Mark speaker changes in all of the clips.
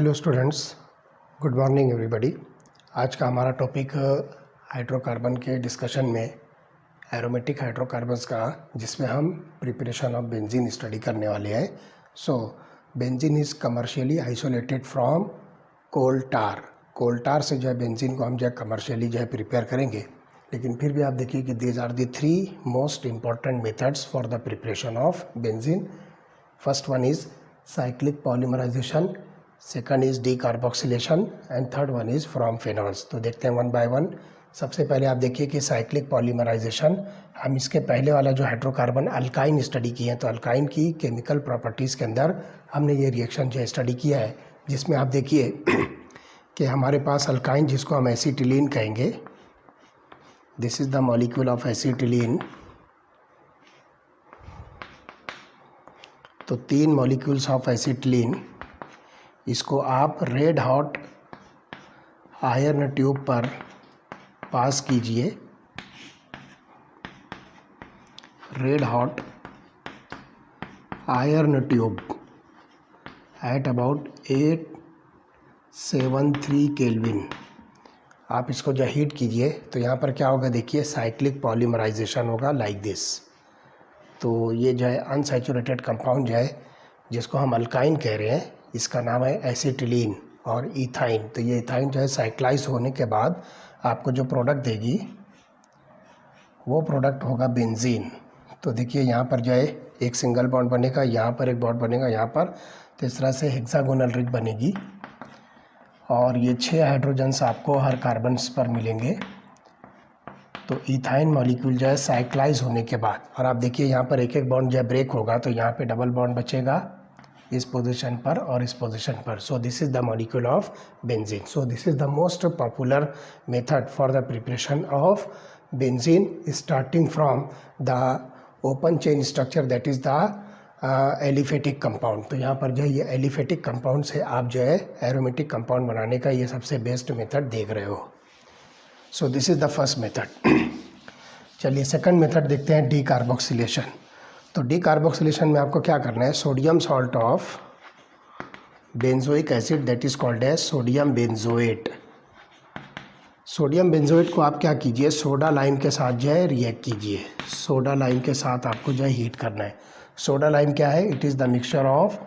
Speaker 1: Hello students, good morning everybody. आज का हमारा टॉपिक हाइड्रोकार्बन के डिस्कशन में एरोमेटिक हाइड्रोकार्बन्स का, जिसमें हम प्रिपरेशन ऑफ बेंजीन स्टडी करने वाले हैं। So benzene is commercially isolated from coal tar. Coal tar से जो है बेंजीन को हम जो है कमर्शियली जो है प्रिपेयर करेंगे, लेकिन फिर भी आप देखिए कि these are the three most important methods for the preparation of benzene. First one is cyclic polymerisation, second is decarboxylation and third one is from phenols. तो देखते हैं वन बाय वन। सबसे पहले आप देखिए कि साइक्लिक पॉलीमराइजेशन, हम इसके पहले वाला जो हाइड्रोकार्बन अल्काइन स्टडी किए हैं, तो अल्काइन की केमिकल प्रॉपर्टीज़ के अंदर हमने ये रिएक्शन जो स्टडी किया है, जिसमें आप देखिए कि हमारे पास अल्काइन, जिसको हम एसिटिलीन कहेंगे, this is the molecule of acetylene. तो तीन मॉलिक्यूल्स ऑफ एसिटिलीन, इसको आप रेड हॉट आयरन ट्यूब पर पास कीजिए। Red hot iron tube at about 873 kelvin. आप इसको जब हीट कीजिए तो यहाँ पर क्या होगा, देखिए साइक्लिक पॉलीमराइजेशन होगा लाइक दिस। तो ये जो है अनसैचुरेटेड कंपाउंड जो है, जिसको हम अल्काइन कह रहे हैं, इसका नाम है एसिटिलीन और इथाइन। तो ये इथाइन जो है साइक्लाइज होने के बाद आपको जो प्रोडक्ट देगी वो प्रोडक्ट होगा बेंजीन। तो देखिए यहाँ पर जो है एक सिंगल बॉन्ड बनेगा, यहाँ पर एक बॉन्ड बनेगा, यहाँ पर, तो इस तरह से हेक्सागोनल रिंग बनेगी और ये 6 हाइड्रोजन्स आपको हर कार्बन्स पर मिलेंगे। तो इथाइन मॉलिक्यूल जो है साइक्लाइज होने के बाद, और आप देखिए यहाँ पर एक एक बॉन्ड जो है ब्रेक होगा, तो यहाँ पे डबल बॉन्ड बचेगा इस पोजीशन पर और इस पोजीशन पर। सो this is the molecule of benzene. So this is the most popular method for the preparation of benzene, starting from the open chain structure, that is the aliphatic compound. तो यहाँ पर जो है ये एलिफेटिक कंपाउंड से आप जो है एरोमेटिक कंपाउंड बनाने का ये सबसे बेस्ट मेथड देख रहे हो। सो this is the first method. चलिए सेकंड मेथड देखते हैं, डीकार्बोक्सिलेशन। तो डीकार्बोक्सिलेशन में आपको क्या करना है, sodium salt of benzoic acid, that is called as sodium benzoate. Sodium benzoate को आप क्या कीजिए, सोडा लाइम के साथ जो है रिएक्ट कीजिए। सोडा लाइम के साथ आपको जो है हीट करना है। सोडा लाइम क्या है, it is the mixture of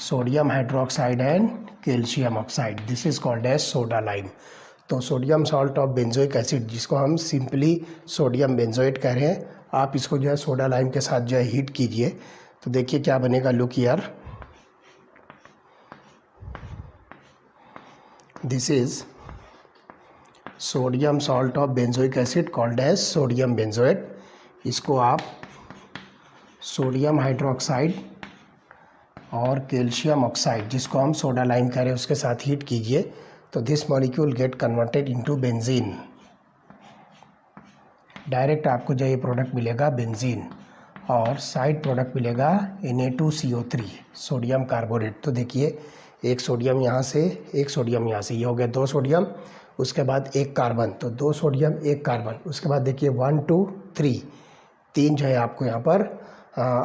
Speaker 1: sodium hydroxide and calcium oxide, this is called as soda lime. तो sodium salt of benzoic acid, जिसको हम सिंपली सोडियम बेंजोएट कह रहे हैं, आप इसको जो है सोडा लाइम के साथ जो है हीट कीजिए। तो देखिए क्या बनेगा, look here, this is sodium salt of benzoic acid called as sodium benzoate. इसको आप सोडियम हाइड्रोक्साइड और कैल्शियम ऑक्साइड, जिसको हम सोडा लाइम कह रहे हैं, उसके साथ हीट कीजिए। तो this molecule get converted into benzene. Direct आपको जो ये प्रोडक्ट मिलेगा बेंजीन, और साइड प्रोडक्ट मिलेगा Na2CO3 सोडियम कार्बोनेट। तो देखिए एक सोडियम यहाँ से, एक सोडियम यहाँ से, ये हो गया 2 सोडियम, उसके बाद एक कार्बन, तो 2 सोडियम 1 कार्बन, उसके बाद देखिए 1 2 3 जो है आपको यहाँ पर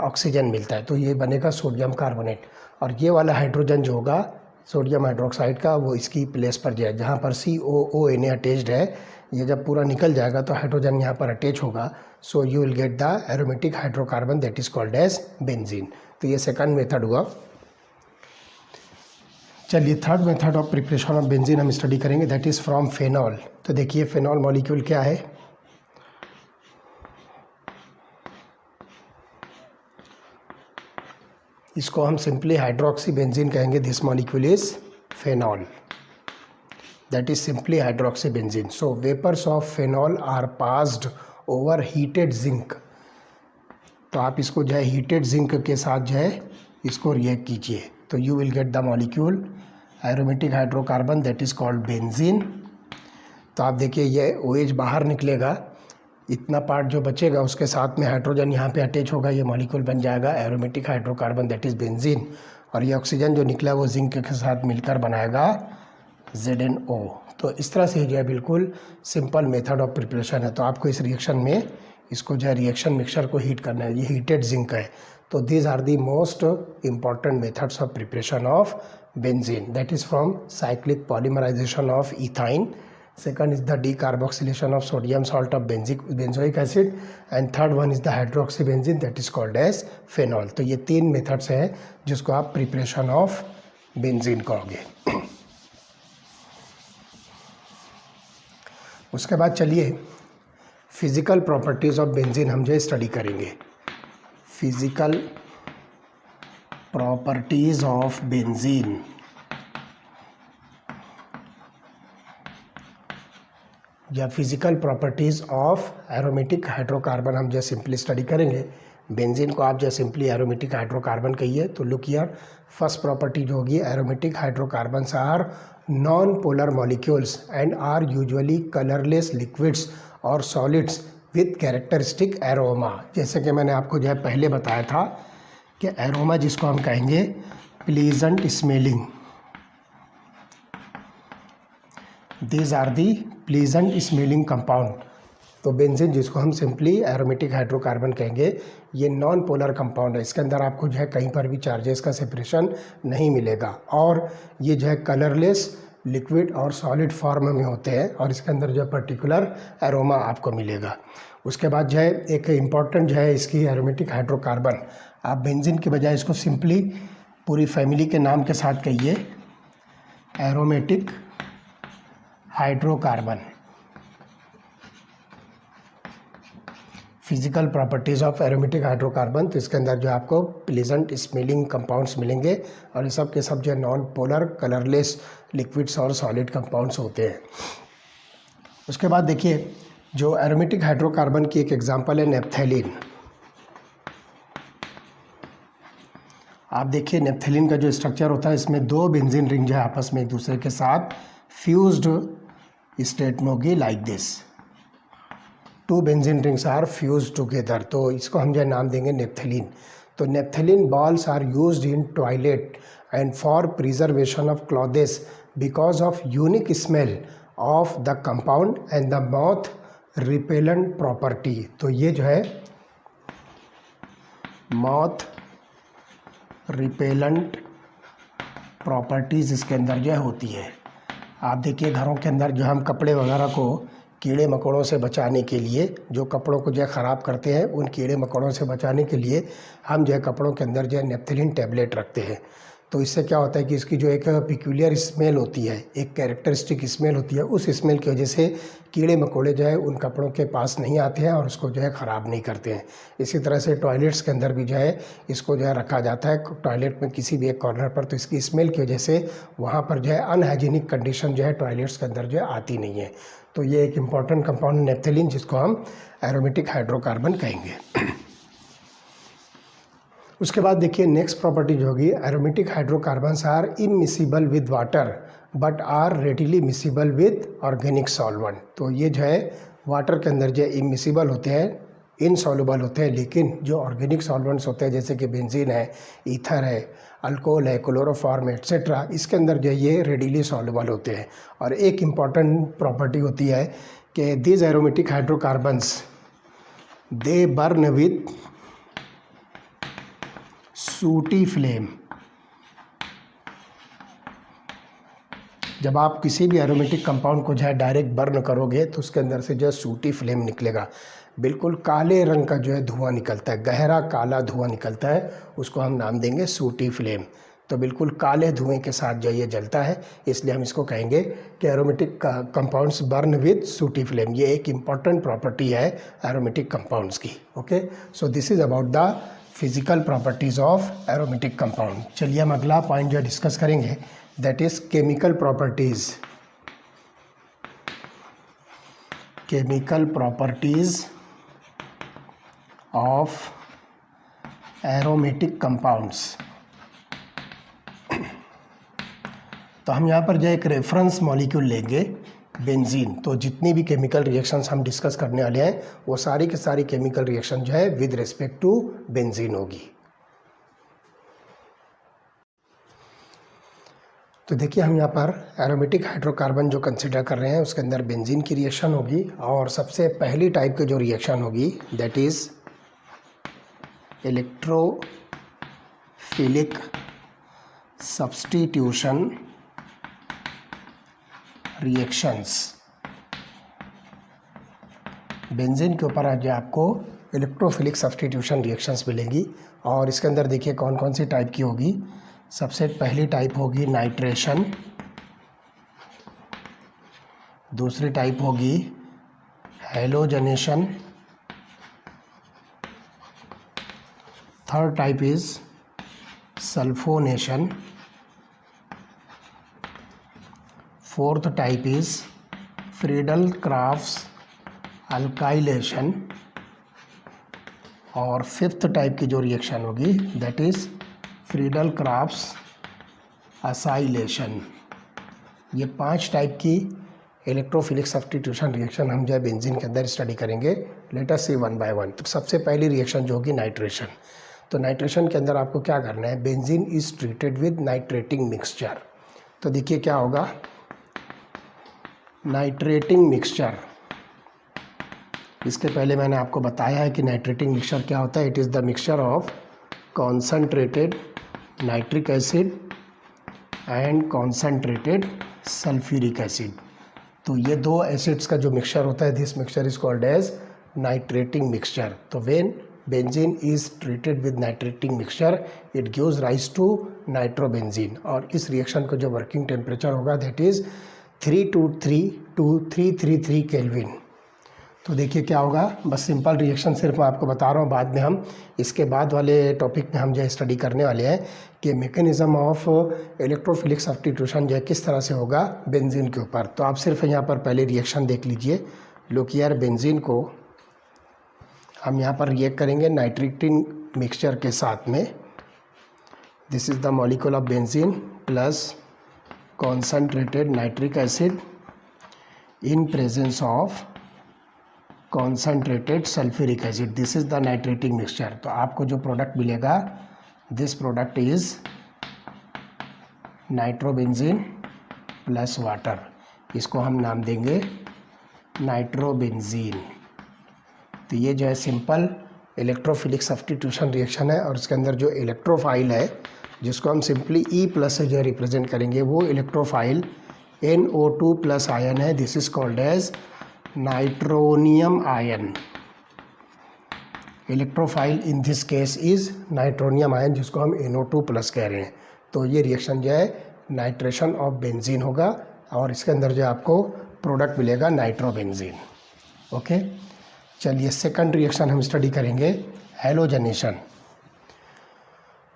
Speaker 1: ऑक्सीजन मिलता है। तो ये बनेगा सोडियम कार्बोनेट। और ये वाला हाइड्रोजन जो होगा सोडियम हाइड्रोक्साइड का, वो इसकी प्लेस पर जाए, जहाँ पर COONA अटैच्ड है, ये जब पूरा निकल जाएगा तो हाइड्रोजन यहाँ पर अटैच होगा। So you will get the aromatic hydrocarbon, that is called as benzene. तो ये सेकंड मेथड हुआ। चलिए third method of preparation of benzene हम स्टडी करेंगे, दैट इज़ फ्रॉम फेनॉल। तो देखिए फेनॉल मॉलिक्यूल क्या है, इसको हम सिंपली हाइड्रोक्सी बेंजीन कहेंगे। This molecule is phenol, that is simply hydroxybenzene. So vapors of phenol are passed over heated zinc. तो आप इसको जो है हीटेड जिंक के साथ जो है इसको रिएक्ट कीजिए, तो you will get the molecule aromatic hydrocarbon, that is called benzene. तो आप देखिए ये OH बाहर निकलेगा, इतना पार्ट जो बचेगा उसके साथ में हाइड्रोजन यहाँ पे अटैच होगा, ये मॉलिक्यूल बन जाएगा aromatic hydrocarbon, that is benzene. और ये ऑक्सीजन जो निकला वो जिंक के साथ मिलकर बनाएगा ZNO। तो इस तरह से जो है बिल्कुल सिंपल मेथड ऑफ प्रिपरेशन है। तो आपको इस रिएक्शन में इसको जो है रिएक्शन मिक्सचर को हीट करना है, ये हीटेड जिंक है। तो these are the most important methods of preparation of benzene, that is from cyclic polymerisation of ethyne, second is the decarboxylation of sodium salt of benzoic acid, and third one is the hydroxybenzene, that is called as phenol। तो ये 3 methods हैं जिसको आप preparation of benzene कहोगे। उसके बाद चलिए physical properties of benzene हम जो स्टडी करेंगे। फिजिकल प्रॉपर्टीज ऑफ बेंजीन, या physical properties of aromatic hydrocarbon हम जो सिंपली स्टडी करेंगे। बेंजीन को आप जो सिंपली एरोमेटिक हाइड्रोकार्बन कहिए तो लुक हियर, फर्स्ट प्रॉपर्टी जो होगी, aromatic hydrocarbons are non polar molecules and are usually colourless liquids और सॉलिड्स विथ कैरेक्टरिस्टिक एरोमा। जैसे कि मैंने आपको जो है पहले बताया था कि एरोमा जिसको हम कहेंगे pleasant smelling, these are the pleasant smelling compound. तो बेंजीन जिसको हम सिंपली एरोमेटिक हाइड्रोकार्बन कहेंगे, ये नॉन पोलर कंपाउंड है। इसके अंदर आपको जो है कहीं पर भी चार्जेस का सेपरेशन नहीं मिलेगा और ये जो है कलरलेस लिक्विड और सॉलिड फॉर्म में होते हैं और इसके अंदर जो पर्टिकुलर एरोमा आपको मिलेगा। उसके बाद जो है एक इम्पॉर्टेंट जो है इसकी एरोमेटिक हाइड्रोकार्बन, आप बेंजीन की बजाय इसको सिंपली पूरी फैमिली के नाम के साथ कहिए, aromatic hydrocarbon. Physical properties of aromatic hydrocarbon, तो इसके अंदर जो आपको प्लीजेंट स्मेलिंग कंपाउंड्स मिलेंगे और ये सब के सब जो नॉन पोलर कलरलेस लिक्विड्स और सॉलिड कंपाउंड्स होते हैं। उसके बाद देखिए जो एरोमेटिक हाइड्रोकार्बन की एक एग्जांपल है नेप्थेलिन। आप देखिए नेप्थेलिन का जो स्ट्रक्चर होता है, इसमें 2 बेंजीन रिंग जो है आपस में एक दूसरे के साथ फ्यूज्ड स्टेट में होगी like this. 2 benzene rings are fused together, तो इसको हम जो नाम देंगे नेप्थेलिन। तो naphthalene balls are used in toilet and for preservation of clothes because of unique smell of the compound and the moth repellent property. तो ये जो है मॉथ रिपेलेंट प्रॉपर्टीज़ इसके अंदर जो होती है। आप देखिए घरों के अंदर जो हम कपड़े वगैरह को कीड़े मकोड़ों से बचाने के लिए, जो कपड़ों को जो है ख़राब करते हैं, उन कीड़े मकोड़ों से बचाने के लिए हम जो है कपड़ों के अंदर जो है नेप्थेलिन टैबलेट रखते हैं। तो इससे क्या होता है कि इसकी जो एक पिक्यूलियर स्मेल होती है, एक कैरेक्टरिस्टिक स्मेल होती है, उस स्मेल की वजह से कीड़े मकोड़े जो है उन कपड़ों के पास नहीं आते हैं और उसको जो है ख़राब नहीं करते हैं। इसी तरह से टॉयलेट्स के अंदर भी जो है इसको जो है रखा जाता है टॉयलेट में किसी भी एक कॉर्नर पर, तो इसकी स्मेल की वजह से वहाँ पर जो है अनहाइजीनिक कंडीशन जो है टॉयलेट्स के अंदर जो है आती नहीं है। तो ये एक इम्पॉर्टेंट कंपाउंड नेप्थेलिन जिसको हम एरोमेटिक हाइड्रोकार्बन कहेंगे। उसके बाद देखिए नेक्स्ट प्रॉपर्टी जो होगी, aromatic hydrocarbons are immiscible with water but are readily miscible with organic solvent. तो ये जो है वाटर के अंदर जो इमिसिबल होते हैं, इनसॉल्युबल होते हैं, लेकिन जो ऑर्गेनिक सॉल्वेंट्स होते हैं जैसे कि बेंजीन है, ईथर है, अल्कोहल है, क्लोरोफॉर्म एट्सेट्रा, इसके अंदर जो ये रेडिली सॉल्युबल होते हैं। और एक इम्पॉर्टेंट प्रॉपर्टी होती है कि these aromatic hydrocarbons they burn with सूटी फ्लेम। जब आप किसी भी एरोमेटिक कंपाउंड को जो है डायरेक्ट बर्न करोगे तो उसके अंदर से जो है सूटी फ्लेम निकलेगा, बिल्कुल काले रंग का जो है धुआं निकलता है, गहरा काला धुआं निकलता है, उसको हम नाम देंगे सूटी फ्लेम। तो बिल्कुल काले धुएं के साथ जो ये जलता है, इसलिए हम इसको कहेंगे कि एरोमेटिक कंपाउंड्स बर्न विद सूटी फ्लेम। ये एक इम्पॉर्टेंट प्रॉपर्टी है एरोमेटिक कंपाउंड्स की। Okay, so this is about the physical properties of aromatic compound. चलिए हम अगला पॉइंट जो डिस्कस करेंगे, that is chemical properties. Chemical properties of aromatic compounds. तो हम यहाँ पर जो एक रेफरेंस मॉलिक्यूल लेंगे बेंजीन। तो जितनी भी केमिकल रिएक्शंस हम डिस्कस करने वाले हैं वो सारी की सारी केमिकल रिएक्शन जो है विद रिस्पेक्ट टू बेंजीन होगी। तो देखिए हम यहाँ पर एरोमेटिक हाइड्रोकार्बन जो कंसिडर कर रहे हैं उसके अंदर बेंजीन की रिएक्शन होगी, और सबसे पहली टाइप की जो रिएक्शन होगी that is electrophilic substitution reactions. Benzene के ऊपर आज आपको इलेक्ट्रोफिलिक सब्स्टिट्यूशन रिएक्शंस मिलेंगी, और इसके अंदर देखिए कौन कौन सी टाइप की होगी। सबसे पहली टाइप होगी नाइट्रेशन, दूसरी टाइप होगी halogenation, third type is sulphonation, fourth type is Friedel-crafts alkylation, और फिफ्थ टाइप की जो रिएक्शन होगी दैट इज़ फ्रीडल-क्राफ्ट्स असाइलेशन। ये 5 टाइप की इलेक्ट्रोफिलिक सब्स्टिट्यूशन रिएक्शन हम जो है बेंजीन के अंदर स्टडी करेंगे। Let us see one by one. तो सबसे पहली रिएक्शन जो होगी नाइट्रेशन। तो नाइट्रेशन के अंदर आपको क्या करना है, benzene is treated with nitrating mixture. तो देखिए क्या होगा, नाइट्रेटिंग मिक्सचर। इसके पहले मैंने आपको बताया है कि नाइट्रेटिंग मिक्सचर क्या होता है। It is the mixture of concentrated nitric acid and concentrated sulphuric acid. तो ये दो एसिड्स का जो मिक्सचर होता है, this mixture is called as nitrating mixture. तो when benzene is treated with nitrating mixture it gives rise to nitrobenzene, और इस रिएक्शन का जो वर्किंग टेम्परेचर होगा दैट इज़ 323 to 333 केल्विन। तो देखिए क्या होगा, बस सिंपल रिएक्शन सिर्फ मैं आपको बता रहा हूँ, बाद में हम इसके बाद वाले टॉपिक में हम जो है स्टडी करने वाले हैं कि मैकेनिज्म ऑफ इलेक्ट्रोफिलिक सब्स्टिट्यूशन जो है किस तरह से होगा बेंजीन के ऊपर। तो आप सिर्फ यहाँ पर पहले रिएक्शन देख लीजिए। लुक हियर, बेंजीन को हम यहाँ पर रिएक्ट करेंगे नाइट्रेटिंग मिक्सचर के साथ में। This is the molecule of benzene plus concentrated nitric acid in presence of concentrated sulphuric acid. This is the nitrating mixture. तो आपको जो प्रोडक्ट मिलेगा this product is nitrobenzene plus water. इसको हम नाम देंगे नाइट्रोबेंजीन। तो ये जो है सिंपल इलेक्ट्रोफिलिक सब्स्टिट्यूशन रिएक्शन है, और इसके अंदर जो इलेक्ट्रोफाइल है जिसको हम सिंपली ई प्लस से जो है रिप्रेजेंट करेंगे वो इलेक्ट्रोफाइल NO2 प्लस आयन है। This is called as nitronium ion. Electrophile in this case is nitronium ion जिसको हम NO2 प्लस कह रहे हैं। तो ये रिएक्शन जो है नाइट्रेशन ऑफ बेंजीन होगा, और इसके अंदर जो आपको प्रोडक्ट मिलेगा नाइट्रोबेंजीन। ओके, चलिए सेकंड रिएक्शन हम स्टडी करेंगे हैलोजनेशन।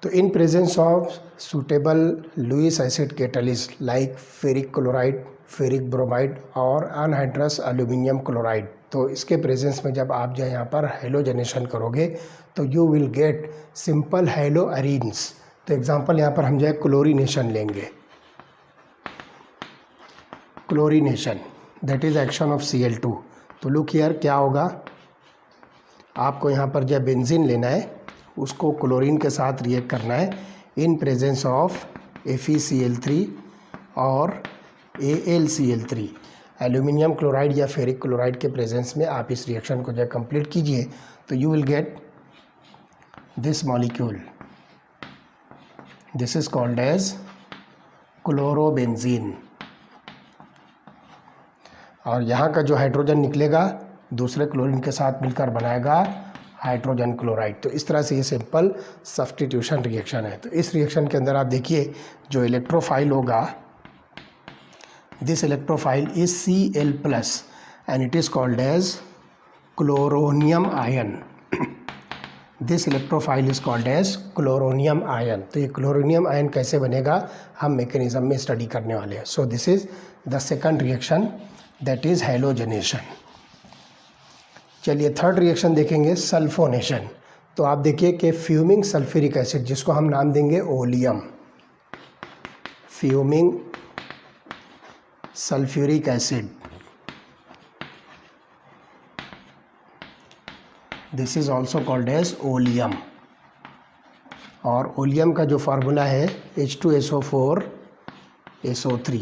Speaker 1: तो in presence of suitable Lewis acid catalyst like ferric chloride, ferric bromide और अनहाइड्रस एल्यूमिनियम क्लोराइड, तो इसके प्रेजेंस में जब आप जो यहाँ पर हैलोजनेशन करोगे तो you will gate simple hello arenes. तो एग्जांपल यहाँ पर हम जो है क्लोरीनेशन लेंगे। Chlorination that is action of Cl2। तो लुक हियर क्या होगा, आपको यहाँ पर जो बेंजीन लेना है उसको क्लोरीन के साथ रिएक्ट करना है इन प्रेजेंस ऑफ FeCl3 और AlCl3। एल्यूमिनियम क्लोराइड या फेरिक क्लोराइड के प्रेजेंस में आप इस रिएक्शन को जब कंप्लीट कीजिए तो you will get this molecule. This is called as chlorobenzene, और यहाँ का जो हाइड्रोजन निकलेगा दूसरे क्लोरीन के साथ मिलकर बनाएगा हाइड्रोजन क्लोराइड। तो इस तरह से ये सिंपल सब्स्टिट्यूशन रिएक्शन है। तो इस रिएक्शन के अंदर आप देखिए जो इलेक्ट्रोफाइल होगा this electrophile is Cl plus and it is called as chloronium ion. This electrophile is called as chloronium ion. तो ये क्लोरोनियम आयन कैसे बनेगा हम मैकेनिज्म में स्टडी करने वाले हैं। सो this is the second reaction that is halogenation. चलिए थर्ड रिएक्शन देखेंगे सल्फोनेशन। तो आप देखिए कि फ्यूमिंग सल्फ्यूरिक एसिड जिसको हम नाम देंगे oleum, fuming sulphuric acid, this is also called as oleum. और ओलियम का जो फार्मूला है H2SO4 SO3।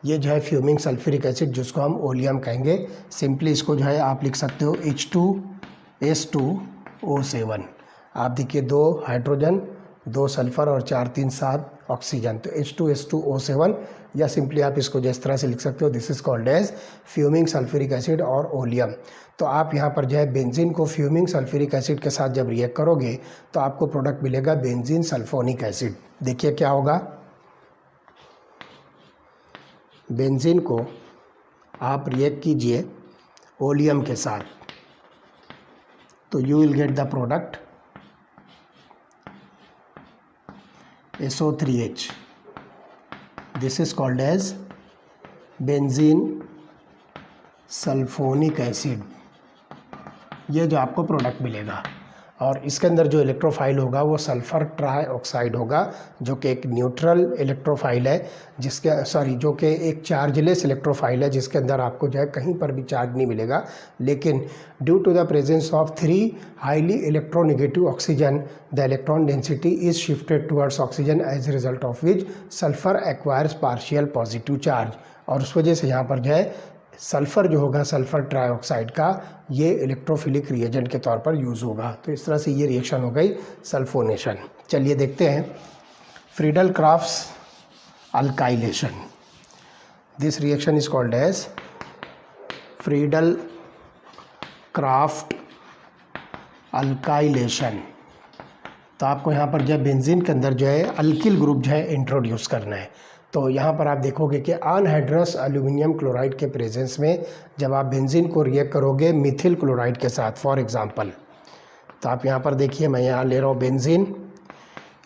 Speaker 1: ये जो है फ्यूमिंग सल्फ्यूरिक एसिड जिसको हम ओलियम कहेंगे। सिंपली इसको जो है आप लिख सकते हो H2S2O7। आप देखिए 2 हाइड्रोजन, 2 सल्फ़र और 4 3 7 ऑक्सीजन, तो H2S2O7, या सिंपली आप इसको जिस तरह से लिख सकते हो, this is called as fuming sulphuric acid और ओलियम। तो आप यहाँ पर जो है बेंजीन को फ्यूमिंग सल्फ्यूरिक एसिड के साथ जब रिएक्ट करोगे तो आपको प्रोडक्ट मिलेगा बेंजीन सल्फोनिक एसिड। देखिए क्या होगा, बेंजीन को आप रिएक्ट कीजिए ओलियम के साथ तो you will get the product SO3H। This is called as benzene sulphonic acid. ये जो आपको प्रोडक्ट मिलेगा, और इसके अंदर जो इलेक्ट्रोफाइल होगा वो सल्फ़र ट्राइऑक्साइड होगा, जो कि एक न्यूट्रल इलेक्ट्रोफाइल है, जो कि एक चार्जलेस इलेक्ट्रोफाइल है, जिसके अंदर आपको जो है कहीं पर भी चार्ज नहीं मिलेगा। लेकिन due to the presence of 3 highly electronegative oxygen, the electron density is shifted towards oxygen, as a result of which sulphur acquires partial positive charge. और उस वजह से यहाँ पर जो है सल्फ़र जो होगा, सल्फ़र ट्राइऑक्साइड का, ये इलेक्ट्रोफिलिक रिएजेंट के तौर पर यूज़ होगा। तो इस तरह से ये रिएक्शन हो गई सल्फोनेशन। चलिए देखते हैं Friedel Crafts alkylation. This reaction is called as Friedel Craft alkylation. तो आपको यहाँ पर जो है बेंजीन के अंदर जो है अल्किल ग्रुप जो है इंट्रोड्यूस करना है। तो यहाँ पर आप देखोगे कि अनहाइड्रस एल्यूमिनियम क्लोराइड के प्रेजेंस में जब आप बेंजीन को रिएक्ट करोगे मिथिल क्लोराइड के साथ, फॉर एग्जांपल, तो आप यहाँ पर देखिए मैं यहाँ ले रहा हूँ बेंजीन,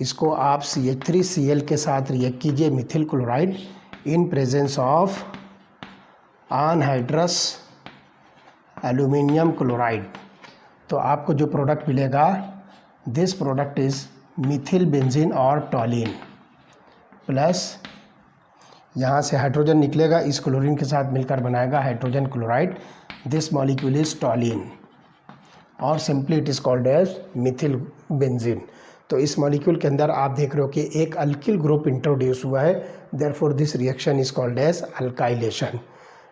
Speaker 1: इसको आप CH3Cl के साथ रिएक्ट कीजिए Mithil chloride in presence of anhydrous aluminium chloride. तो आपको जो प्रोडक्ट मिलेगा, this product is Mithil benzene और टॉलिन, प्लस यहाँ से हाइड्रोजन निकलेगा, इस क्लोरीन के साथ मिलकर बनाएगा hydrogen chloride. This molecule is toluene, और simply it is called as methyl benzene. तो इस मॉलिक्यूल के अंदर आप देख रहे हो कि एक अल्किल ग्रुप इंट्रोड्यूस हुआ है, therefore this reaction is called as alkylation.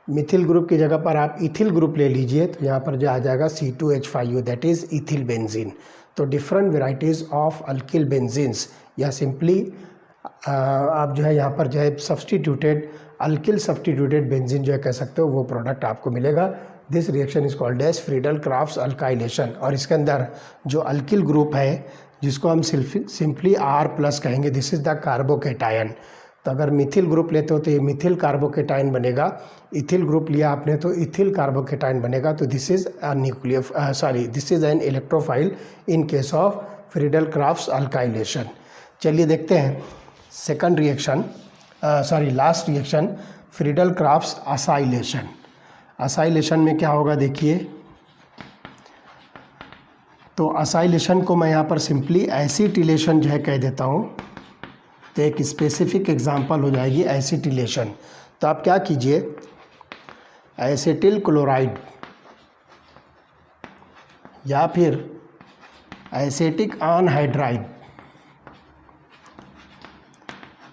Speaker 1: Methyl group की जगह पर आप इथिल ग्रुप ले लीजिए, तो यहाँ पर जो आ जाएगा C2H5O, that is ethyl benzene. तो different varieties of alkyl benzenes, या सिंपली आप जो है यहाँ पर जो है सब्सटीट्यूटेड अल्किल सब्सटीट्यूटेड बेंजीन जो है कह सकते हो, वो प्रोडक्ट आपको मिलेगा। This reaction is called as Friedel Crafts alkylation. और इसके अंदर जो अल्किल ग्रुप है जिसको हम सिंपली R+ कहेंगे, दिस इज़ द कार्बोकेटायन। तो अगर मिथिल ग्रुप लेते हो तो ये मिथिल कार्बोकेटायन बनेगा, इथिल ग्रुप लिया आपने तो इथिल कार्बोकेटायन बनेगा। तो this is this is an electrophile in case of Friedel Crafts alkylation. चलिए देखते हैं second reaction, last reaction, Friedel Crafts acylation. Acylation में क्या होगा देखिए, तो असाइलेशन को मैं यहाँ पर सिंपली एसिटिलेशन जो है कह देता हूँ, तो एक स्पेसिफिक एग्जांपल हो जाएगी एसिटिलेशन। तो आप क्या कीजिए, एसिटिल क्लोराइड या फिर एसिटिक अनहाइड्राइड,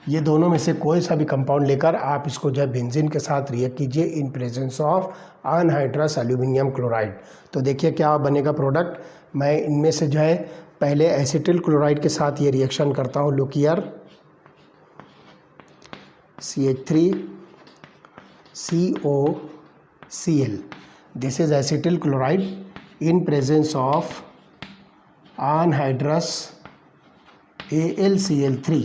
Speaker 1: ये दोनों में से कोई सा भी कंपाउंड लेकर आप इसको जो है बेंजीन के साथ रिएक्ट कीजिए in presence of anhydrous aluminium chloride. तो देखिए क्या बनेगा प्रोडक्ट। मैं इनमें से जो है पहले एसिटिल क्लोराइड के साथ ये रिएक्शन करता हूँ, look here, CH3COCl, this is acetyl chloride in presence of anhydrous AlCl3,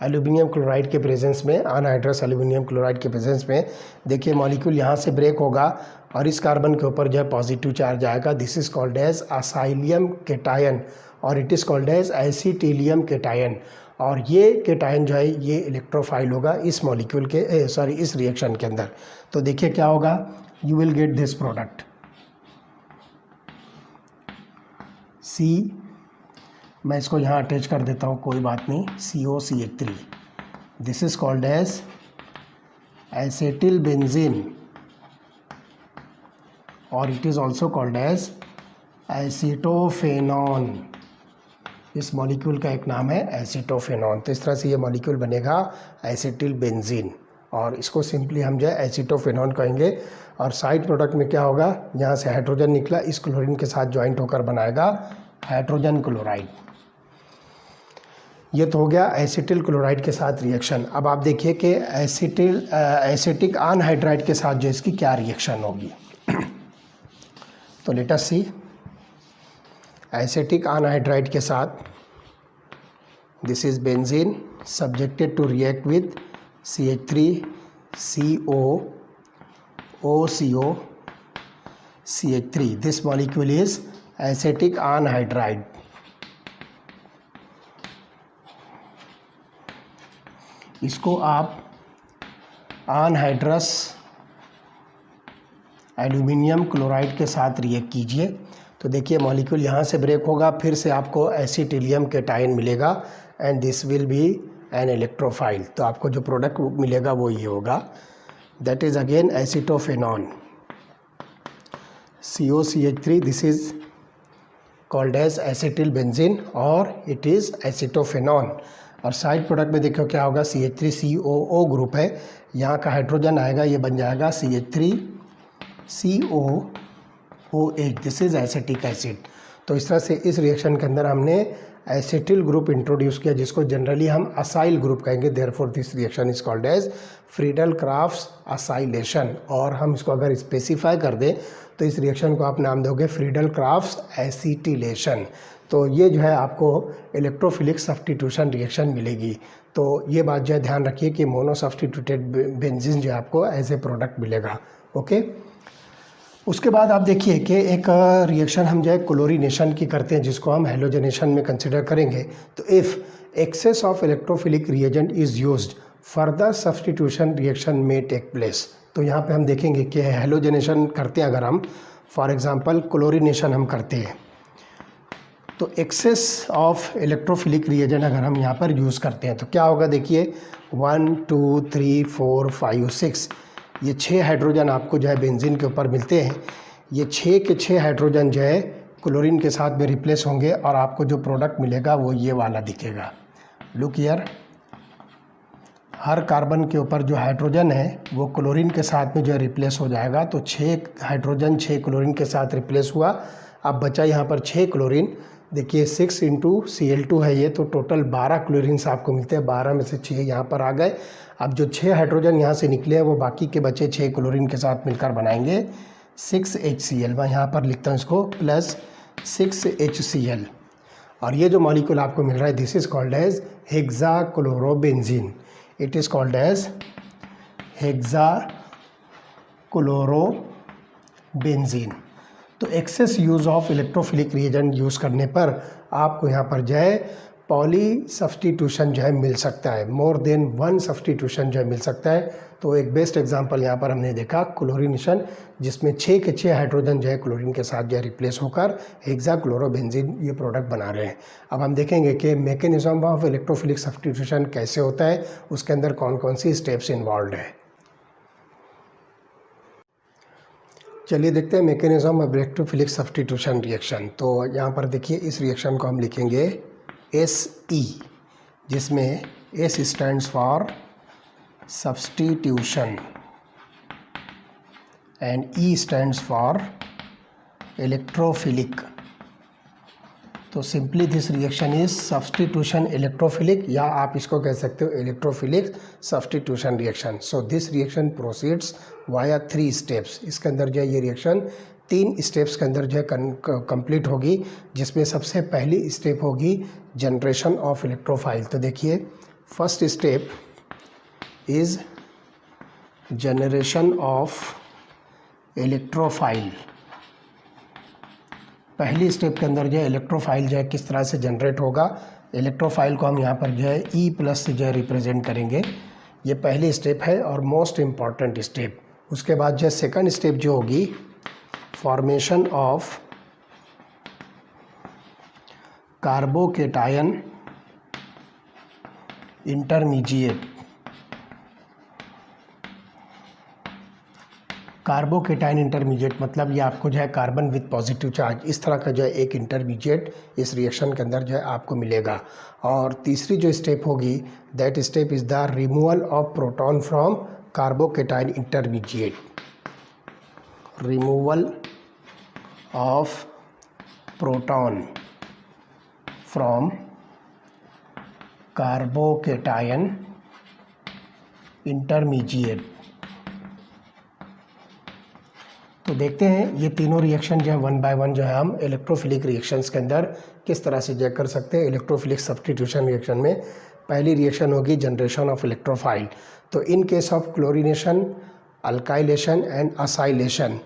Speaker 1: aluminium chloride के प्रेजेंस में, अनहाइड्रस एल्यूमिनियम क्लोराइड के प्रेजेंस में देखिए मॉलिक्यूल यहाँ से ब्रेक होगा और इस कार्बन के ऊपर जो है पॉजिटिव चार्ज आएगा। This is called as acylium cation, और it is called as acetylium cation. और ये केटायन जो है ये इलेक्ट्रोफाइल होगा इस मॉलिक्यूल के इस रिएक्शन के अंदर। तो देखिए क्या होगा, you will get this product मैं इसको यहाँ अटैच कर देता हूँ, कोई बात नहीं, COCH3। This is called as acetyl benzene, और it is also called as acetophenone. इस मॉलिक्यूल का एक नाम है एसिटोफेनॉन। तो इस तरह से ये मॉलिक्यूल बनेगा एसिटिल बेंजीन, और इसको सिंपली हम जो है एसिटोफेनॉन कहेंगे। और साइड प्रोडक्ट में क्या होगा, यहाँ से हाइड्रोजन निकला, इस क्लोरीन के साथ ज्वाइंट होकर बनाएगा हाइड्रोजन क्लोराइड। ये तो हो गया एसिटिल क्लोराइड के साथ रिएक्शन। अब आप देखिए कि एसिटिक अनहाइड्राइड के साथ जो इसकी क्या रिएक्शन होगी। तो let us see, acetic anhydride के साथ this is benzene subjected to react with CH3CO OCO CH3. This molecule is acetic anhydride. इसको आप अनहाइड्रस एल्यूमिनियम क्लोराइड के साथ रिएक्ट कीजिए। तो देखिए मॉलिक्यूल यहाँ से ब्रेक होगा, फिर से आपको एसिटिलियम केटायन मिलेगा and this will be an electrophile. तो आपको जो प्रोडक्ट मिलेगा वो ये होगा, that is again acetophenone COCH3. This is called as acetyl benzene और इट इज़ एसिटोफेनॉन। और साइड प्रोडक्ट में देखो क्या होगा, CH3COO ग्रुप है, यहाँ का हाइड्रोजन आएगा, ये बन जाएगा CH3COOH. This is acetic acid. तो इस तरह से इस रिएक्शन के अंदर हमने एसिटिल ग्रुप इंट्रोड्यूस किया, जिसको जनरली हम असाइल ग्रुप कहेंगे। Therefore this reaction is called as Friedel Crafts acylation. और हम इसको अगर स्पेसिफाई कर दें तो इस रिएक्शन को आप नाम दोगे फ्रीडल क्राफ्ट्स एसिटिलेशन। तो ये जो है आपको इलेक्ट्रोफिलिक सब्स्टिट्यूशन रिएक्शन मिलेगी। तो ये बात जो है ध्यान रखिए कि मोनो सब्स्टिट्यूटेड बेंजीन जो है आपको एज ए प्रोडक्ट मिलेगा। ओके, उसके बाद आप देखिए कि एक रिएक्शन हम जो है क्लोरीनेशन की करते हैं, जिसको हम हेलोजनेशन में कंसिडर करेंगे। तो if excess of electrophilic reagent is used further substitution reaction में टेक प्लेस। तो यहाँ पे हम देखेंगे कि हेलोजनेशन करते हैं अगर हम, फॉर एग्जांपल क्लोरीनेशन हम करते हैं, तो एक्सेस ऑफ इलेक्ट्रोफिलिक रिएजेंट अगर हम यहाँ पर यूज़ करते हैं तो क्या होगा, देखिए 1 2 3 4 5 6 ये 6 हाइड्रोजन आपको जो है बेंजीन के ऊपर मिलते हैं। ये 6 के 6 हाइड्रोजन जो है क्लोरीन के साथ में रिप्लेस होंगे और आपको जो प्रोडक्ट मिलेगा वो ये वाला दिखेगा। लुक हियर, हर कार्बन के ऊपर जो हाइड्रोजन है वो क्लोरीन के साथ में जो है रिप्लेस हो जाएगा। तो 6 हाइड्रोजन 6 क्लोरीन के साथ रिप्लेस हुआ। अब बचा यहाँ पर 6 क्लोरीन। देखिए 6 × Cl2 है ये, तो टोटल 12 क्लोरीन्स आपको मिलते हैं। 12 में से 6 यहाँ पर आ गए। अब जो 6 हाइड्रोजन यहाँ से निकले हैं वो बाकी के बचे 6 क्लोरीन के साथ मिलकर बनाएंगे 6HCl। मैं यहाँ पर लिखता हूँ इसको प्लस 6HCl। और ये जो मॉलिक्यूल आपको मिल रहा है this is called as hexachlorobenzene. It is called as hexachlorobenzene. तो excess use of electrophilic reagent use करने पर आपको यहाँ पर जो है पॉली सब्स्टिट्यूशन जो है मिल सकता है, मोर देन 1 सब्स्टिट्यूशन जो है मिल सकता है। तो एक बेस्ट एग्जांपल यहाँ पर हमने देखा क्लोरीनेशन, जिसमें 6 के 6 हाइड्रोजन जो है क्लोरीन के साथ जो है रिप्लेस होकर हेक्साक्लोरोबेंजीन ये प्रोडक्ट बना रहे हैं। अब हम देखेंगे कि मैकेनिज्म ऑफ इलेक्ट्रोफिलिक सब्स्टिट्यूशन कैसे होता है, उसके अंदर कौन कौन सी स्टेप्स इन्वॉल्व है। चलिए देखते हैं mechanism of electrophilic substitution reaction. तो यहाँ पर देखिए इस रिएक्शन को हम लिखेंगे SE, जिसमें S stands for substitution and E stands for electrophilic. तो simply this reaction is substitution electrophilic, या आप इसको कह सकते हो electrophilic substitution reaction. So this reaction proceeds via 3 steps. इसके अंदर जो है ये रिएक्शन 3 स्टेप्स के अंदर जो है कंप्लीट होगी, जिसमें सबसे पहली स्टेप होगी जनरेशन ऑफ इलेक्ट्रोफाइल। तो देखिए first step is generation of electrophile. पहली स्टेप के अंदर जो है इलेक्ट्रोफाइल जो है किस तरह से जनरेट होगा। इलेक्ट्रोफाइल को हम यहाँ पर जो है E+ से जो है रिप्रेजेंट करेंगे। ये पहली स्टेप है और मोस्ट इम्पॉर्टेंट स्टेप। उसके बाद जो है सेकंड स्टेप जो होगी formation of carbocation intermediate carbocation intermediate, मतलब ये आपको जो है कार्बन विथ पॉजिटिव चार्ज, इस तरह का जो है एक इंटरमीडिएट इस रिएक्शन के अंदर जो है आपको मिलेगा। और तीसरी जो स्टेप होगी, that step is the removal of proton from carbocation intermediate. Removal of proton from carbocation intermediate. तो देखते हैं ये तीनों रिएक्शन जो है वन बाय वन जो है हम इलेक्ट्रोफिलिक रिएक्शंस के अंदर किस तरह से जो कर सकते हैं। इलेक्ट्रोफिलिक सब्स्टिट्यूशन रिएक्शन में पहली रिएक्शन होगी जनरेशन ऑफ इलेक्ट्रोफाइल। तो in case of chlorination, alkylation and acylation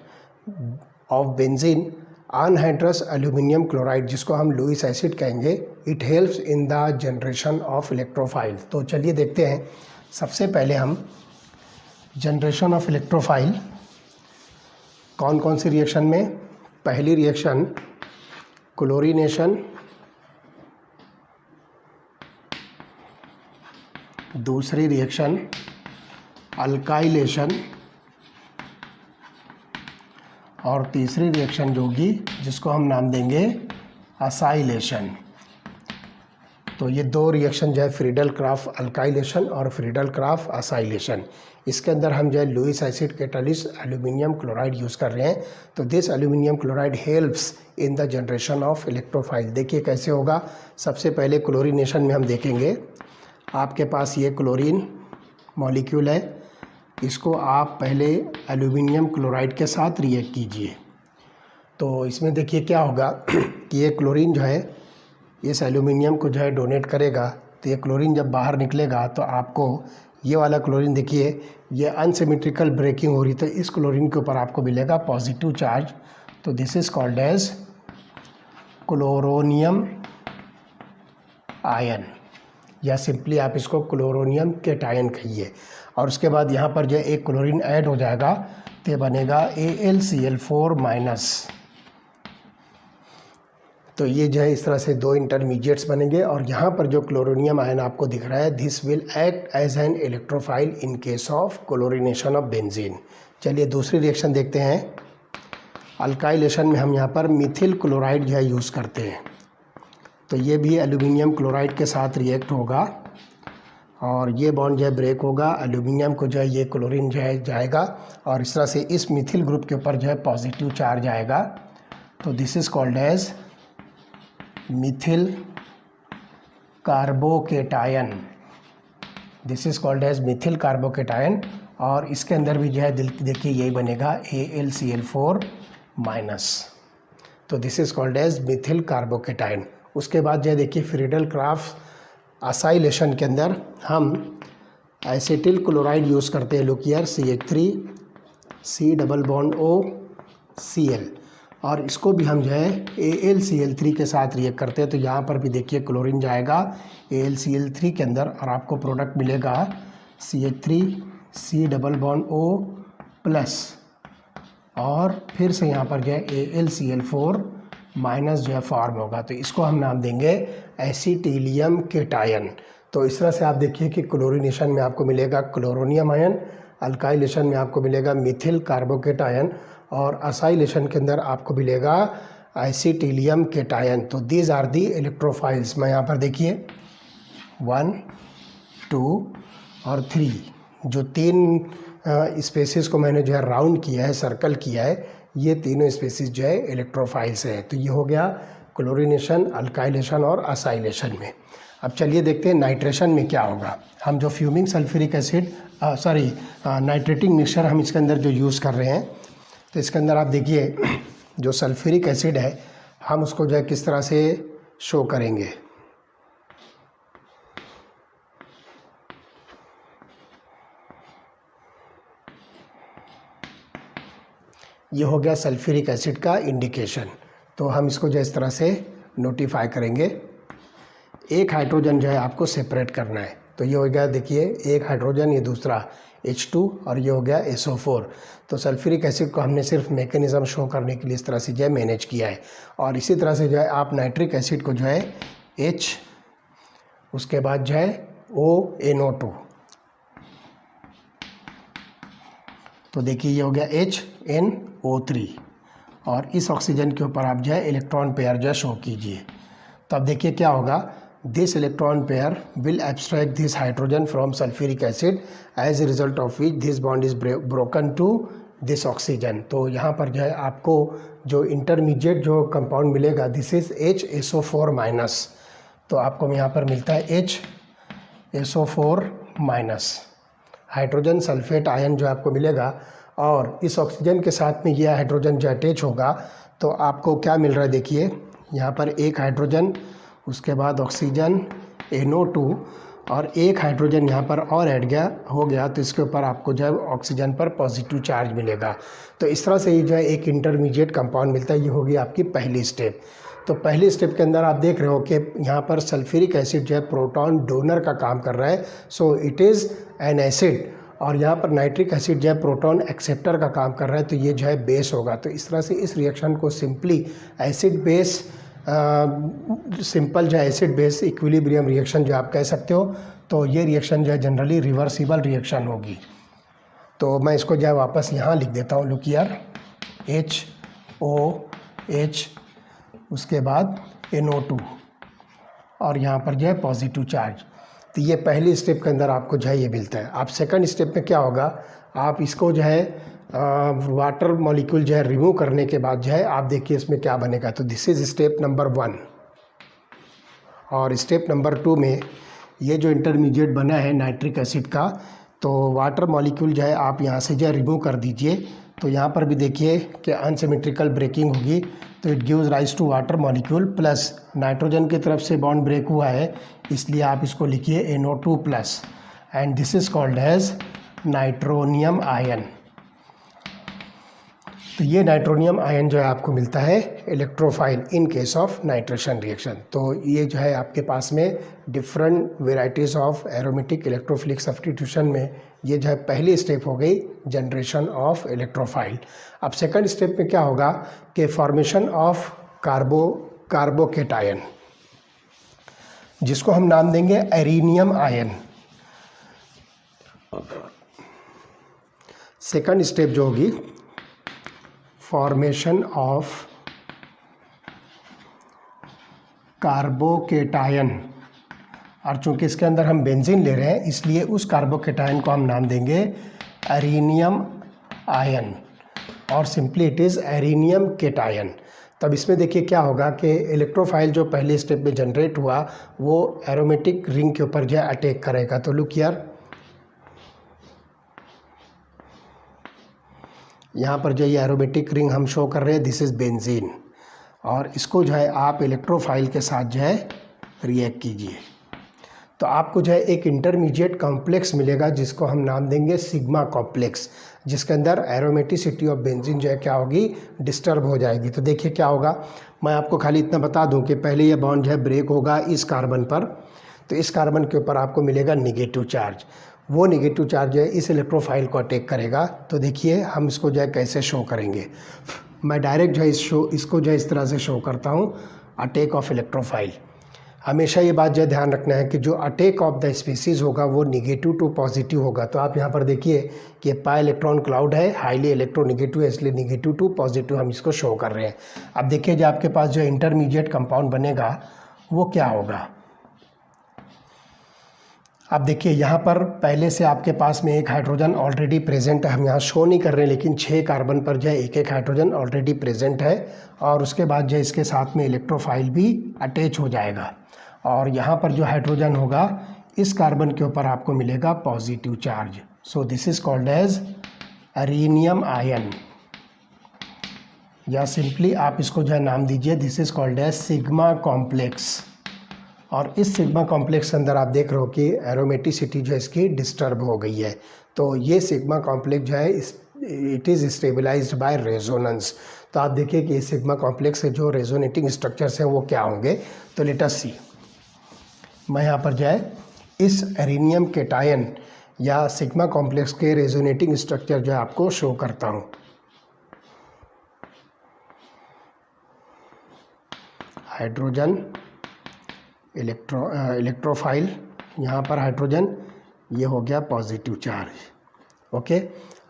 Speaker 1: of benzene anhydrous aluminium chloride, जिसको हम लुईस एसिड कहेंगे, it helps in the generation of electrophile. तो चलिए देखते हैं। सबसे पहले हम जनरेशन ऑफ इलेक्ट्रोफाइल कौन कौन सी रिएक्शन में। पहली रिएक्शन क्लोरीनेशन, दूसरी रिएक्शन अल्काइलेशन, और तीसरी रिएक्शन जो होगी जिसको हम नाम देंगे असाइलेशन। तो ये दो रिएक्शन जो है फ्रीडल-क्राफ्ट अल्काइलेशन और फ्रीडल-क्राफ्ट असाइलेशन, इसके अंदर हम जो है Lewis acid catalyst aluminium chloride use कर रहे हैं। तो this aluminium chloride helps in the generation of electrophile. देखिए कैसे होगा। सबसे पहले क्लोरीनेशन में हम देखेंगे, आपके पास ये क्लोरीन मॉलिक्यूल है, इसको आप पहले एल्यूमिनियम क्लोराइड के साथ रिएक्ट कीजिए। तो इसमें देखिए क्या होगा कि ये क्लोरीन जो है इस एल्यूमिनियम को जो है डोनेट करेगा। तो ये क्लोरीन जब बाहर निकलेगा तो आपको ये वाला क्लोरीन देखिए ये अनसिमेट्रिकल ब्रेकिंग हो रही, तो इस क्लोरीन के ऊपर आपको मिलेगा पॉजिटिव चार्ज। तो this is called as chloronium ion, या सिंपली आप इसको क्लोरोनियम केटायन कहिए। और उसके बाद यहाँ पर जो एक क्लोरीन ऐड हो जाएगा तो ये बनेगा AlCl4-। तो ये जो है इस तरह से दो इंटरमीडिएट्स बनेंगे। और यहाँ पर जो क्लोरोनियम आयन आपको दिख रहा है, this will act as an electrophile in case of chlorination of benzene. चलिए दूसरी रिएक्शन देखते हैं। अल्काइलेशन में हम यहाँ पर मिथिल क्लोराइड जो है यूज़ करते हैं। तो ये भी एल्यूमिनियम क्लोराइड के साथ रिएक्ट होगा और ये बॉन्ड जो है ब्रेक होगा, एल्यूमिनियम को जो है ये क्लोरीन जो है जाएगा और इस तरह से इस मिथिल ग्रुप के ऊपर जो है पॉजिटिव चार्ज आएगा। तो this is called as methyl carbocation. This is called as methyl carbocation. और इसके अंदर भी जो है देखिए यही बनेगा AlCl4-। तो this is called as methyl carbocation. उसके बाद जो है देखिए फ्रीडल-क्राफ्ट असाइलेशन के अंदर हम एसिटिल क्लोराइड यूज़ करते हैं। Look here, CH3 C++O Cl, और इसको भी हम जो है AlCl3 के साथ रिएक्ट करते हैं। तो यहाँ पर भी देखिए क्लोरीन जाएगा AlCl3 के अंदर और आपको प्रोडक्ट मिलेगा CH3 C++O+, और फिर से यहाँ पर जो है AlCl4- जो है फॉर्म होगा। तो इसको हम नाम देंगे एसिटिलियम केटायन। तो इस तरह से आप देखिए कि क्लोरीनेशन में आपको मिलेगा क्लोरोनियम आयन, अल्काइलेशन में आपको मिलेगा मिथिल कार्बोकेटायन, और असाइलेशन के अंदर आपको मिलेगा एसिटिलियम केटायन। तो दीज आर दी इलेक्ट्रोफाइल्स। मैं यहाँ पर देखिए 1, 2 और 3 जो तीन स्पेसिस को मैंने जो है राउंड किया है, सर्कल किया है, ये तीनों स्पेसिस जो है इलेक्ट्रोफाइल्स हैं। तो ये हो गया क्लोरीनेशन, अल्काइलेशन और असाइलेशन में। अब चलिए देखते हैं नाइट्रेशन में क्या होगा। हम जो fuming sulphuric acid nitrating mixture हम इसके अंदर जो यूज़ कर रहे हैं, तो इसके अंदर आप देखिए जो सल्फ्यूरिक एसिड है हम उसको जो है किस तरह से शो करेंगे। ये हो गया सल्फ्यूरिक एसिड का इंडिकेशन। तो हम इसको जो इस तरह से नोटिफाई करेंगे। एक हाइड्रोजन जो है आपको सेपरेट करना है। तो ये हो गया देखिए एक हाइड्रोजन, ये दूसरा H2 और ये हो गया SO4। तो सल्फ्यूरिक एसिड को हमने सिर्फ मैकेनिज़्म शो करने के लिए इस तरह से जो है मैनेज किया है। और इसी तरह से जो है आप नाइट्रिक एसिड को जो है H, उसके बाद जो है ONO2, तो देखिए ये हो गया HNO3 और इस ऑक्सीजन के ऊपर आप जो है इलेक्ट्रॉन पेयर जो है शो कीजिए। तो अब देखिए क्या होगा, this electron pair will abstract this hydrogen from sulphuric acid as a result of which this bond is broken to this oxygen. तो यहाँ पर जो है आपको जो इंटरमीडिएट जो कंपाउंड मिलेगा दिस इज HSO4 माइनस। तो आपको यहाँ पर मिलता है HSO4 minus hydrogen sulphate ion जो आपको मिलेगा, और इस ऑक्सीजन के साथ में यह हाइड्रोजन जो अटैच होगा तो आपको क्या मिल रहा है, देखिए यहाँ पर एक हाइड्रोजन, उसके बाद ऑक्सीजन NO2 और एक हाइड्रोजन यहाँ पर और ऐड हो गया, तो इसके ऊपर आपको जो है ऑक्सीजन पर पॉजिटिव चार्ज मिलेगा। तो इस तरह से ये जो है एक इंटरमीडिएट कंपाउंड मिलता है। ये होगी आपकी पहली स्टेप। तो पहली स्टेप के अंदर आप देख रहे हो कि यहाँ पर सल्फ्यूरिक एसिड जो है प्रोटॉन डोनर का काम कर रहा है, so it is an acid, और यहाँ पर नाइट्रिक एसिड जो है प्रोटॉन एक्सेप्टर का काम कर रहा है, तो ये जो है बेस होगा। तो इस तरह से इस रिएक्शन को सिंपली एसिड बेस सिंपल जो है एसिड बेस इक्विलिब्रियम रिएक्शन जो आप कह सकते हो। तो ये रिएक्शन जो है जनरली रिवर्सिबल रिएक्शन होगी। तो मैं इसको जो है वापस यहाँ लिख देता हूँ, लुक हियर, HOH उसके बाद NO2 और यहाँ पर जो है पॉजिटिव चार्ज। तो ये पहली स्टेप के अंदर आपको जो है ये मिलता है। आप सेकंड स्टेप में क्या होगा, आप इसको जो है वाटर मॉलिक्यूल जो है रिमूव करने के बाद जो है आप देखिए इसमें क्या बनेगा। तो दिस इज़ स्टेप नंबर 1। और स्टेप नंबर 2 में ये जो इंटरमीडिएट बना है नाइट्रिक एसिड का, तो वाटर मॉलिक्यूल जो है आप यहाँ से जो है रिमूव कर दीजिए। तो यहाँ पर भी देखिए कि अनसिमेट्रिकल ब्रेकिंग होगी, तो it gives rise to water molecule plus nitrogen की तरफ से बॉन्ड ब्रेक हुआ है, इसलिए आप इसको लिखिए NO2 plus, and this is called as nitronium ion. तो ये नाइट्रोनियम आयन जो है आपको मिलता है electrophile in case of nitration reaction. तो ये जो है आपके पास में different varieties of aromatic electrophilic substitution में ये जो है पहली स्टेप हो गई जनरेशन ऑफ इलेक्ट्रोफाइल। अब सेकंड स्टेप में क्या होगा कि फॉर्मेशन ऑफ कार्बोकेटायन, जिसको हम नाम देंगे एरिनियम आयन। सेकंड स्टेप जो होगी फॉर्मेशन ऑफ कार्बोकेटायन, और चूंकि इसके अंदर हम बेंजीन ले रहे हैं इसलिए उस कार्बोकेटायन को हम नाम देंगे एरिनियम आयन, और सिंपली इट इज़ एरिनियम केटायन। तब इसमें देखिए क्या होगा कि इलेक्ट्रोफाइल जो पहले स्टेप में जनरेट हुआ वो एरोमेटिक रिंग के ऊपर जो है अटैक करेगा। तो लुक हियर, यहाँ पर जो ये एरोमेटिक रिंग हम शो कर रहे हैं दिस इज़ बेंजीन, और इसको जो है आप इलेक्ट्रोफाइल के साथ जो है रिएक्ट कीजिए। तो आपको जो है एक इंटरमीडिएट कॉम्प्लेक्स मिलेगा जिसको हम नाम देंगे सिग्मा कॉम्प्लेक्स, जिसके अंदर एरोमेटिसिटी ऑफ बेंजीन जो है क्या होगी, डिस्टर्ब हो जाएगी। तो देखिए क्या होगा, मैं आपको खाली इतना बता दूं कि पहले ये बॉन्ड जो है ब्रेक होगा इस कार्बन पर, तो इस कार्बन के ऊपर आपको मिलेगा निगेटिव चार्ज। वो निगेटिव चार्ज जो है इस इलेक्ट्रोफाइल को अटैक करेगा। तो देखिए हम इसको जो है कैसे शो करेंगे, मैं डायरेक्ट जो है इसको जो है इस तरह से शो करता हूँ, अटैक ऑफ इलेक्ट्रोफाइल। हमेशा ये बात जो है ध्यान रखना है कि जो अटैक ऑफ द स्पीसीज़ होगा वो निगेटिव टू पॉजिटिव होगा। तो आप यहाँ पर देखिए कि पाई इलेक्ट्रॉन क्लाउड है, हाईली इलेक्ट्रोनिगेटिव है, इसलिए निगेटिव टू पॉजिटिव हम इसको शो कर रहे हैं। अब देखिए जो आपके पास जो इंटरमीडिएट कंपाउंड बनेगा वो क्या होगा। अब देखिए यहाँ पर पहले से आपके पास में एक हाइड्रोजन ऑलरेडी प्रेजेंट है, हम यहाँ शो नहीं कर रहे हैं, लेकिन 6 कार्बन पर जो है एक हाइड्रोजन ऑलरेडी प्रेजेंट है, और उसके बाद जो इसके साथ में इलेक्ट्रोफाइल भी अटैच हो जाएगा, और यहाँ पर जो हाइड्रोजन होगा इस कार्बन के ऊपर आपको मिलेगा positive charge. So this is called as arenium ion, या सिंपली आप इसको जो है नाम दीजिए this is called as sigma complex. और इस सिग्मा कॉम्प्लेक्स के अंदर आप देख रहे हो कि एरोमेटिसिटी जो है इसकी डिस्टर्ब हो गई है। तो ये सिग्मा कॉम्प्लेक्स जो है it is stabilised by resonance. तो आप देखिए कि इस सिग्मा कॉम्प्लेक्स के जो रेजोनेटिंग स्ट्रक्चर्स हैं वो क्या होंगे। तो लेट अस सी, मैं यहाँ पर जो है इस एरिनियम केटायन या सिग्मा कॉम्प्लेक्स के रेजोनेटिंग स्ट्रक्चर जो है आपको शो करता हूँ। हाइड्रोजन इलेक्ट्रोफाइल, यहाँ पर हाइड्रोजन, ये हो गया पॉजिटिव चार्ज, ओके,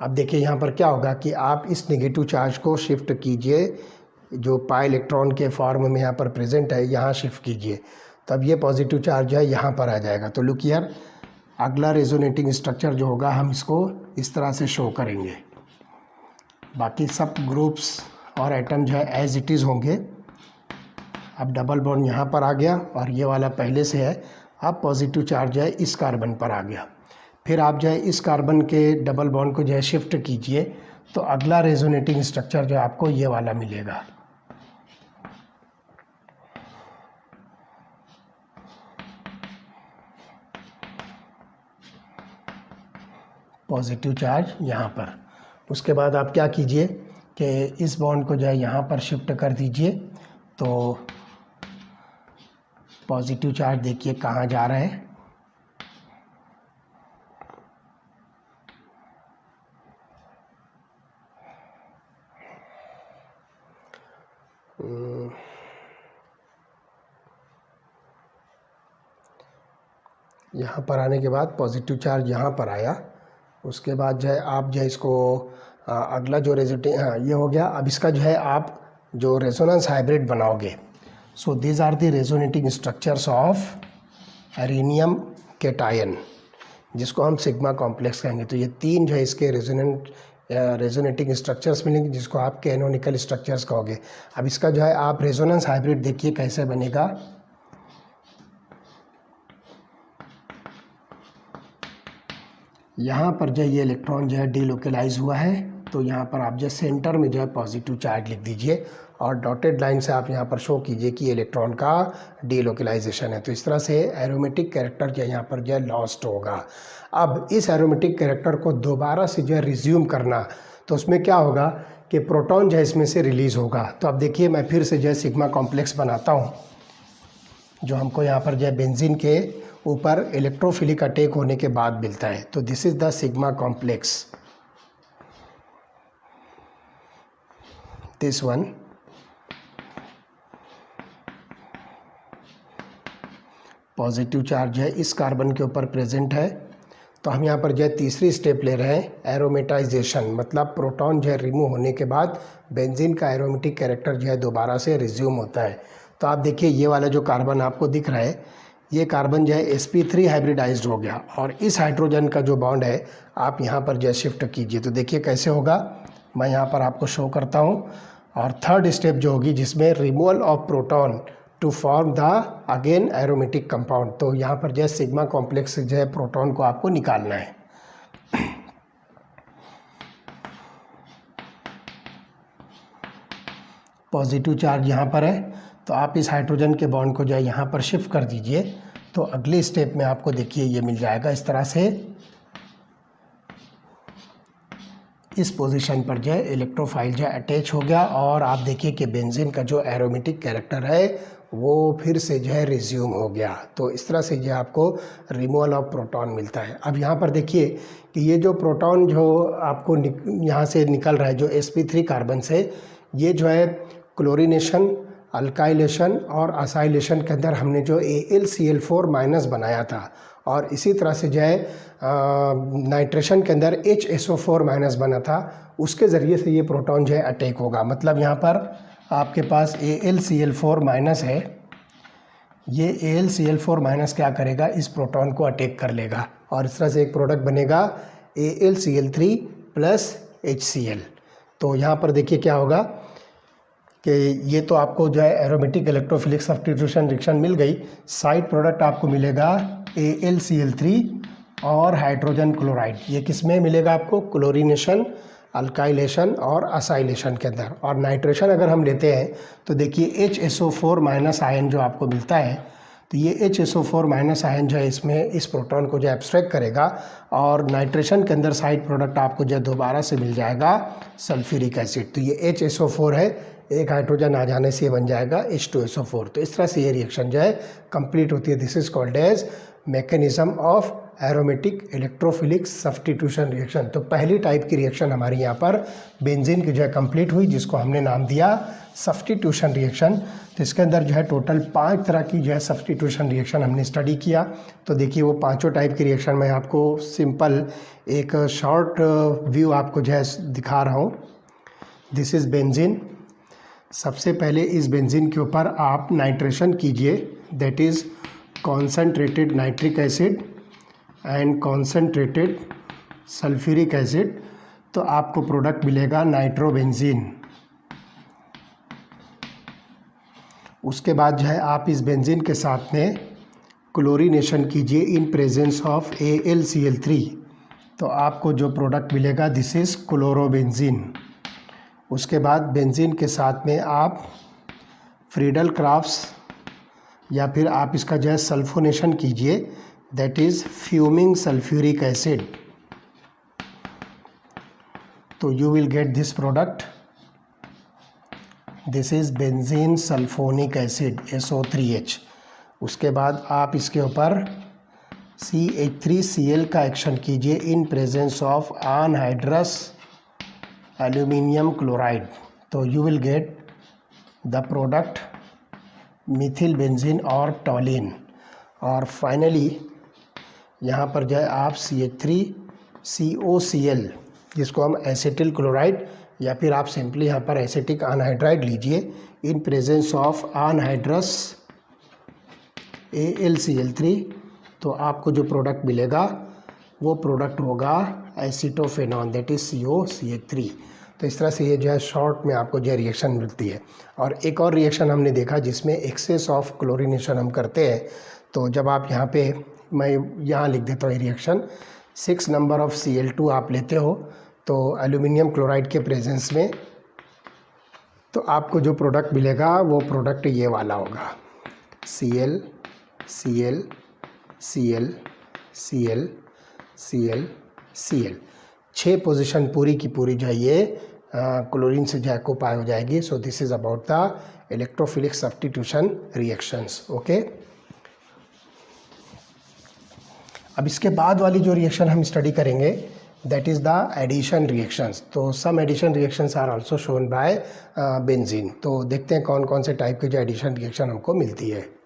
Speaker 1: अब देखिए यहाँ पर क्या होगा कि आप इस नेगेटिव चार्ज को शिफ्ट कीजिए, जो पाई इलेक्ट्रॉन के फॉर्म में यहाँ पर प्रेजेंट है यहाँ शिफ्ट कीजिए, तब ये पॉजिटिव चार्ज है यहाँ पर आ जाएगा। तो लुक हियर, अगला रेजोनेटिंग स्ट्रक्चर जो होगा हम इसको इस तरह से शो करेंगे। बाकी सब ग्रुप्स और एटम जो है एज इट इज़ होंगे। अब डबल बॉन्ड यहाँ पर आ गया और ये वाला पहले से है, अब पॉजिटिव चार्ज जो है इस कार्बन पर आ गया। फिर आप जो है इस कार्बन के डबल बॉन्ड को जो है शिफ्ट कीजिए, तो अगला रेजोनेटिंग स्ट्रक्चर जो आपको ये वाला मिलेगा। पॉजिटिव चार्ज यहाँ पर। उसके बाद आप क्या कीजिए कि इस बॉन्ड को जो है यहाँ पर शिफ्ट कर दीजिए, तो पॉजिटिव चार्ज देखिए कहाँ जा रहा है, यहाँ पर आने के बाद पॉजिटिव चार्ज यहाँ पर आया। उसके बाद जो है आप जो है इसको अगला जो ये हो गया। अब इसका जो है आप जो रेजोनेंस हाइब्रिड बनाओगे, so these are the resonating structures of arenium cation, जिसको हम सिग्मा कॉम्प्लेक्स कहेंगे। तो ये तीन जो है इसके रेजोनेटिंग स्ट्रक्चर्स मिलेंगे, जिसको आप कैनोनिकल स्ट्रक्चर्स कहोगे। अब इसका जो है आप रेजोनेंस हाइब्रिड देखिए कैसे बनेगा। यहाँ पर जो ये इलेक्ट्रॉन जो है डीलोकलाइज हुआ है, तो यहाँ पर आप जो सेंटर में जो है पॉजिटिव चार्ज लिख दीजिए और डॉटेड लाइन से आप यहाँ पर शो कीजिए कि इलेक्ट्रॉन का डीलोकलाइजेशन है। तो इस तरह से एरोमेटिक कैरेक्टर जो है यहाँ पर जो है लॉस्ट होगा। अब इस एरोमेटिक कैरेक्टर को दोबारा से जो है रिज्यूम करना, तो उसमें क्या होगा कि प्रोटॉन जो है इसमें से रिलीज़ होगा। तो अब देखिए मैं फिर से जो है सिग्मा कॉम्प्लेक्स बनाता हूँ, जो हमको यहाँ पर जो है बेंजीन के ऊपर इलेक्ट्रोफिलिक अटैक होने के बाद मिलता है। तो this is the sigma complex, this one. Positive charge है इस कार्बन के ऊपर प्रेजेंट है। तो हम यहाँ पर जो है तीसरी स्टेप ले रहे हैं, एरोमेटाइजेशन, मतलब प्रोटॉन जो है रिमूव होने के बाद बेंजीन का एरोमेटिक कैरेक्टर जो है दोबारा से रिज्यूम होता है। तो आप देखिए ये वाला जो कार्बन आपको दिख रहा है, ये कार्बन जो है sp3 हाइब्रिडाइज्ड हो गया और इस हाइड्रोजन का जो बॉन्ड है आप यहाँ पर जो है शिफ्ट कीजिए। तो देखिए कैसे होगा, मैं यहाँ पर आपको शो करता हूँ। और थर्ड स्टेप जो होगी जिसमें removal of proton to form the again aromatic compound, तो यहाँ पर जो है सिग्मा कॉम्प्लेक्स जो है प्रोटॉन को आपको निकालना है। पॉजिटिव चार्ज यहाँ पर है, तो आप इस हाइड्रोजन के बॉन्ड को जो है यहाँ पर शिफ्ट कर दीजिए। तो अगले स्टेप में आपको देखिए ये मिल जाएगा इस तरह से, इस पोजीशन पर जो है इलेक्ट्रोफाइल जो है अटैच हो गया और आप देखिए कि बेंजीन का जो एरोमेटिक कैरेक्टर है वो फिर से जो है रिज्यूम हो गया। तो इस तरह से जो आपको रिमूवल ऑफ प्रोटॉन मिलता है। अब यहाँ पर देखिए कि ये जो प्रोटॉन जो आपको यहाँ से निकल रहा है जो sp3 कार्बन से, ये जो है क्लोरीनेशन, अल्काइलेशन और असाइलेशन के अंदर हमने जो AlCl4 माइनस बनाया था, और इसी तरह से जो है नाइट्रेशन के अंदर HSO4 माइनस बना था, उसके ज़रिए से ये प्रोटॉन जो है अटैक होगा। मतलब यहाँ पर आपके पास AlCl4 माइनस है, ये AlCl4 माइनस क्या करेगा, इस प्रोटॉन को अटैक कर लेगा और इस तरह से एक प्रोडक्ट बनेगा AlCl3 प्लस HCl। तो यहाँ पर देखिए क्या होगा कि ये तो आपको जो है एरोमेटिक इलेक्ट्रोफिलिक सब्स्टिट्यूशन रिएक्शन मिल गई। साइड प्रोडक्ट आपको मिलेगा AlCl3 और हाइड्रोजन क्लोराइड। ये किस में मिलेगा आपको, क्लोरीनेशन, अल्काइलेशन और असाइलेशन के अंदर। और नाइट्रेशन अगर हम लेते हैं तो देखिए HSO4 माइनस आयन जो आपको मिलता है, तो ये HSO4 माइनस आयन जो है इसमें इस प्रोटॉन को जो एब्स्ट्रैक्ट करेगा और नाइट्रेशन के अंदर साइड प्रोडक्ट आपको जो दोबारा से मिल जाएगा सल्फ्यूरिक एसिड। तो ये HSO4 है, एक हाइड्रोजन आ जाने से ये बन जाएगा H2SO4। तो इस तरह से ये रिएक्शन जो है कंप्लीट होती है। This is called as mechanism of aromatic electrophilic substitution reaction. तो पहली टाइप की रिएक्शन हमारी यहाँ पर बेंजीन की जो है कंप्लीट हुई, जिसको हमने नाम दिया सब्स्टिट्यूशन रिएक्शन। तो इसके अंदर जो है टोटल 5 तरह की जो है सब्स्टिट्यूशन रिएक्शन हमने स्टडी किया। तो देखिए वो पांचों टाइप की रिएक्शन मैं आपको सिंपल एक शॉर्ट व्यू आपको जो है दिखा रहा हूँ। This is benzene. सबसे पहले इस बेंजीन के ऊपर आप नाइट्रेशन कीजिए, that is concentrated nitric acid and concentrated sulphuric acid, तो आपको प्रोडक्ट मिलेगा नाइट्रोबेंजीन। उसके बाद जो है आप इस बेंजीन के साथ में क्लोरीनेशन कीजिए इन प्रेजेंस ऑफ AlCl3, तो आपको जो प्रोडक्ट मिलेगा दिस इज़ क्लोरोबेंजीन। उसके बाद बेंजीन के साथ में आप फ्रीडल क्राफ्ट्स या फिर आप इसका जो है सल्फोनेशन कीजिए, that is fuming sulphuric acid, तो you will get this product, this is benzene sulphonic acid SO3H। उसके बाद आप इसके ऊपर CH3Cl का एक्शन कीजिए in presence of anhydrous aluminium chloride, तो you will get the product methyl benzene और टॉलिन। और फाइनली यहाँ पर जो है आप CH3COCl, जिसको हम एसिटिल क्लोराइड या फिर आप सिंपली यहाँ पर एसिटिक अनहाइड्राइड लीजिए इन प्रेजेंस ऑफ अनहाइड्रस AlCl3, तो आपको जो प्रोडक्ट मिलेगा वो प्रोडक्ट होगा एसिटोफेनॉन, दैट इज़ COCH3। तो इस तरह से ये जो है शॉर्ट में आपको जो है रिएक्शन मिलती है। और एक और रिएक्शन हमने देखा जिसमें एक्सेस ऑफ क्लोरीनेशन हम करते हैं। तो जब आप यहाँ पे, मैं यहाँ लिख देता हूँ ये रिएक्शन, 6 नंबर ऑफ Cl2 आप लेते हो तो एल्यूमिनियम क्लोराइड के प्रेजेंस में, तो आपको जो प्रोडक्ट मिलेगा वो प्रोडक्ट ये वाला होगा, Cl Cl Cl Cl Cl Cl। 6 position पूरी की पूरी जो है ये क्लोरीन से जो है ऑक्यूपाई हो जाएगी। So this is about the electrophilic substitution reactions. Okay, अब इसके बाद वाली जो रिएक्शन हम स्टडी करेंगे that is the addition reactions. तो some addition reactions are also shown by benzene. तो देखते हैं कौन कौन से टाइप के जो एडिशन रिएक्शन हमको मिलती है।